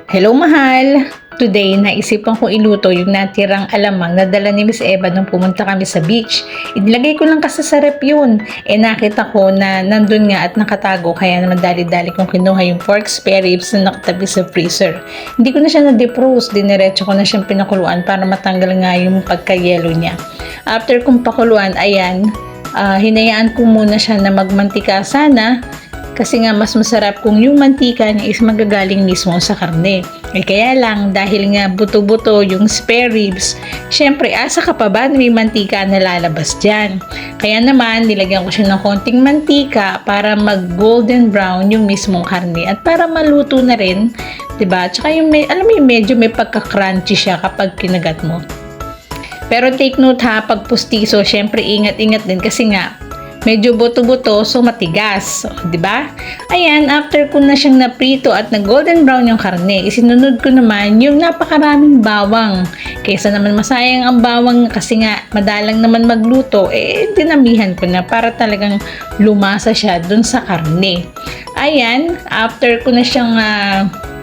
Hello, mahal! Today, naisipan ko iluto yung natirang alamang na dala ni Miss Eva nung pumunta kami sa beach. Inilagay ko lang kasi sa rep yun. Nakita ko na nandun nga at nakatago kaya naman dali-dali kong kinuha yung pork spare ribs na nakatabi sa freezer. Hindi ko na siya na-defrost, diniretso ko na siyang pinakuluan para matanggal nga yung pagka-yellow niya. After kong pakuluan, ayan, hinayaan ko muna siya na magmantika sana. Kasi nga mas masarap kung yung mantika niya is magagaling mismo sa karne. Kaya lang, dahil nga buto-buto yung spare ribs, syempre asa ka pa ba na may mantika na lalabas dyan? Kaya naman, nilagyan ko siya ng konting mantika para mag golden brown yung mismong karne at para maluto na rin, 'di ba? Tsaka yung alam mo yung medyo may pagka-crunchy siya kapag kinagat mo. Pero take note ha, pag pustiso, syempre ingat-ingat din kasi nga medyo buto-buto, so matigas. So, di ba? Ayan, after ko na siyang naprito at na golden brown yung karne, isinunod ko naman yung napakaraming bawang. Kaysa naman masayang ang bawang kasi nga madalang naman magluto, dinamihan ko na para talagang lumasa siya dun sa karne. Ayan, after ko na siyang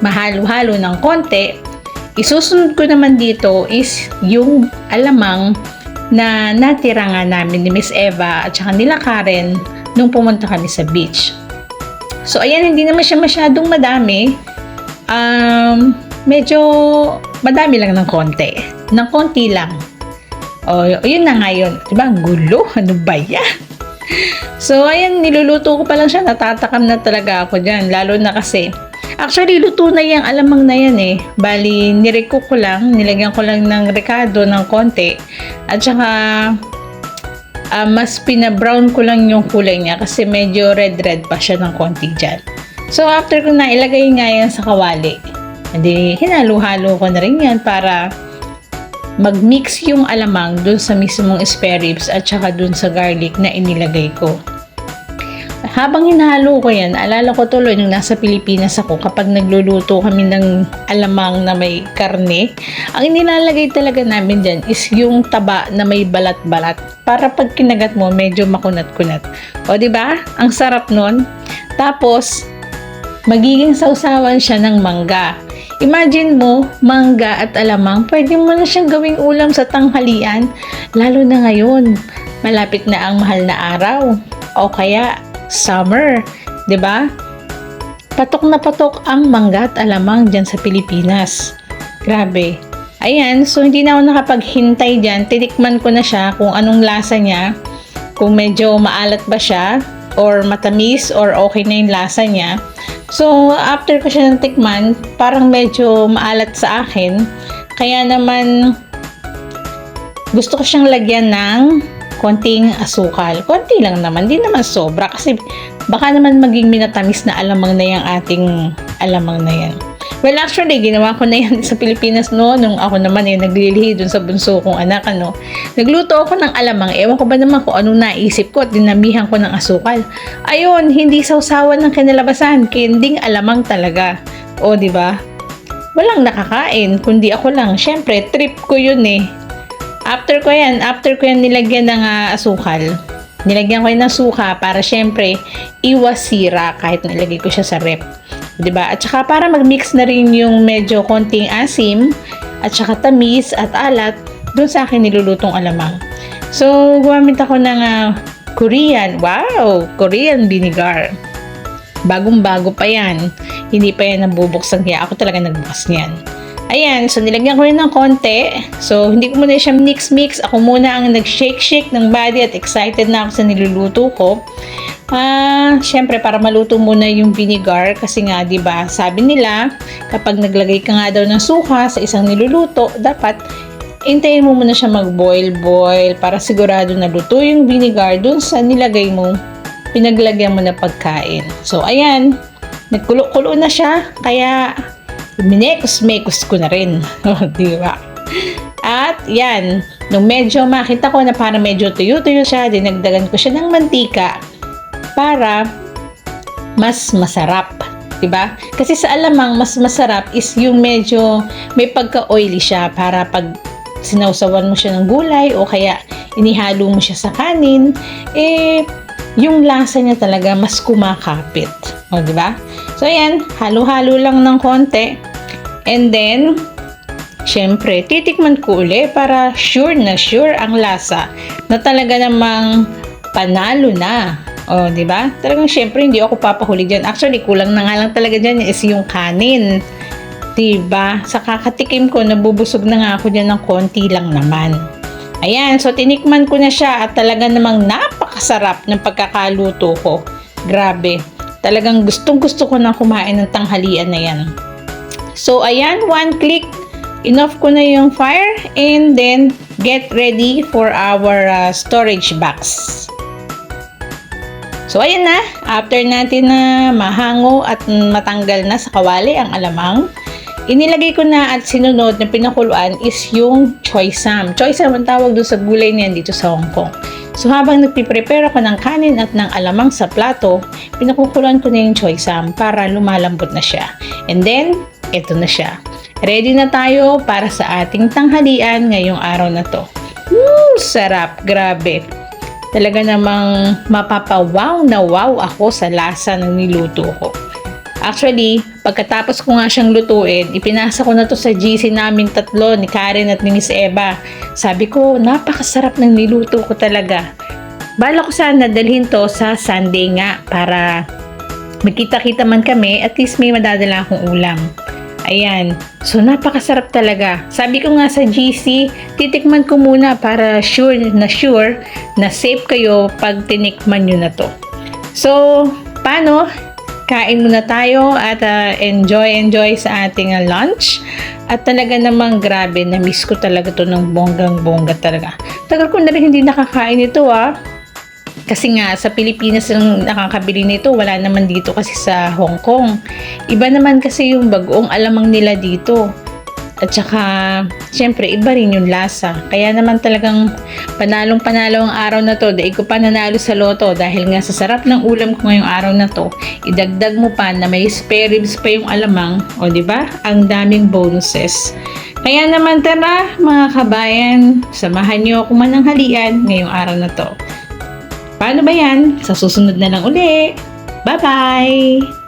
mahalo-halo ng konti, isusunod ko naman dito is yung alamang na natira nga namin ni Miss Eva at saka nila Karen nung pumunta kami sa beach. So ayan, hindi naman siya masyadong madami. Medyo madami lang ng konti. Ng konti lang. O, yun na nga yun. Diba? Ang gulo. Ano ba yan? So ayan, niluluto ko pa lang siya. Natatakam na talaga ako dyan. Lalo na kasi actually, luto na yung alamang na yan eh. Bali, nirecook ko lang. Nilagyan ko lang ng rekado ng konti. At saka, mas pinabrown ko lang yung kulay niya kasi medyo red-red pa siya ng konti dyan. So, after ko na ilagay nga yan sa kawali, hindi, hinalo-halo ko na rin yan para mag-mix yung alamang dun sa mismong spare ribs at saka dun sa garlic na inilagay ko. Habang hinahalo ko yan, alala ko tuloy nung nasa Pilipinas ako kapag nagluluto kami ng alamang na may karne, ang inilalagay talaga namin dyan is yung taba na may balat-balat para pag kinagat mo medyo makunat-kunat. O diba? Ang sarap nun. Tapos, magiging sausawan siya ng mangga. Imagine mo, mangga at alamang, pwede mo na siyang gawing ulam sa tanghalian. Lalo na ngayon, malapit na ang mahal na araw. O kaya, summer, 'di ba? Patok na patok ang mangga at alamang diyan sa Pilipinas. Grabe. Ayan, so hindi na ako nakapaghintay diyan. Tinikman ko na siya kung anong lasa niya. Kung medyo maalat ba siya or matamis or okay na yung lasa niya. So, after ko siya natikman, parang medyo maalat sa akin. Kaya naman gusto ko siyang lagyan ng konting asukal. Konti lang naman, di naman sobra kasi baka naman maging minatamis na alamang na yung ating alamang na yan. Well, actually, ginawa ko na yan sa Pilipinas nung ako naman naglilihi dun sa bunso kong anak, Nagluto ako ng alamang, ewan ko ba naman kung anong naisip ko at dinamihan ko ng asukal. Ayun, hindi sausawan ng kinalabasan, kending alamang talaga. O, di ba? Walang nakakain, kundi ako lang. Syempre, trip ko yun eh. After ko yan nilagyan ng asukal. Nilagyan ko yan ng suka para syempre iwas sira kahit nilagay ko siya sa rep. 'Di ba? At saka para mag-mix na rin yung medyo konting asim at saka tamis at alat doon sa akin nilulutong alamang. So, gumamit ako ng Korean vinegar. Bagong-bago pa yan. Hindi pa yan nabubuksan kaya ako talaga nagbukas niyan. Ayan, so nilagyan ko rin ng konti. So, hindi ko muna siya mix-mix. Ako muna ang nag-shake-shake ng body at excited na ako sa niluluto ko. Syempre, para maluto muna yung vinegar. Kasi nga, diba, sabi nila, kapag naglagay ka nga daw ng suka sa isang niluluto, dapat hintayin mo muna siya mag-boil para sigurado na luto yung vinegar dun sa nilagay mo, pinaglagyan mo na pagkain. So, ayan, nagkulo-kulo na siya. Kaya, minekos-mekos ko na rin. Di ba? At yan, nung medyo makita ko na para medyo tuyo-tuyo siya, dinagdagan ko siya ng mantika para mas masarap. Di ba? Kasi sa alamang, mas masarap is yung medyo may pagka-oily siya para pag sinawsawan mo siya ng gulay o kaya inihalo mo siya sa kanin, yung lasa niya talaga mas kumakapit. O, di ba? So, ayan, halo-halo lang ng konti. And then, syempre, titikman ko uli para sure na sure ang lasa na talaga namang panalo na. O, di ba? Talagang syempre hindi ako papahuli dyan. Actually, kulang na nga lang talaga dyan is yung kanin. Diba? Sa kakatikim ko, nabubusog na nga ako dyan ng konti lang naman. Ayan, so tinikman ko na siya at talaga namang napakasarap ng pagkakaluto ko. Grabe. Talagang gustong-gusto ko na kumain ng tanghalian na yan. So, ayan, one click. Enough ko na yung fire and then get ready for our storage box. So, ayan na. After natin na mahango at matanggal na sa kawali ang alamang, inilagay ko na at sinunod na pinakuluan is yung choy sam. Choy sam ang tawag doon sa gulay niyan dito sa Hong Kong. So habang nagpiprepare ako ng kanin at ng alamang sa plato, pinakukuluan ko na yung choy sam para lumalambot na siya. And then, eto na siya. Ready na tayo para sa ating tanghalian ngayong araw na to. Woo! Sarap! Grabe! Talaga namang mapapawaw na wow ako sa lasa ng niluto ko. Actually, pagkatapos ko nga siyang lutuin, ipinasa ko na to sa GC naming tatlo, ni Karen at ni Miss Eva. Sabi ko, napakasarap ng niluto ko talaga. Bala ko sana dalhin to sa Sunday nga para magkita-kita man kami, at least may madadala akong ulam. Ayan. So, napakasarap talaga. Sabi ko nga sa GC, titikman ko muna para sure na safe kayo pag tinikman nyo na to. So, paano? Kain muna tayo at enjoy sa ating lunch. At talaga namang grabe, na-miss ko talaga to ng bonggang-bongga talaga. Tagal ko na rin hindi nakakain ito Kasi nga, sa Pilipinas lang nakakabili nito. Wala naman dito kasi sa Hong Kong. Iba naman kasi yung bagoong alamang nila dito. At saka, syempre, iba rin yung lasa. Kaya naman talagang panalong-panalo ang araw na to. Dahil ko pa nanalo sa loto. Dahil nga sa sarap ng ulam ko ngayong araw na to, idagdag mo pa na may spare ribs pa yung alamang. O, di ba? Ang daming bonuses. Kaya naman tara, mga kabayan, samahan niyo ako mananghalian ngayong araw na to. Paano ba yan? Sa susunod na lang uli. Bye-bye!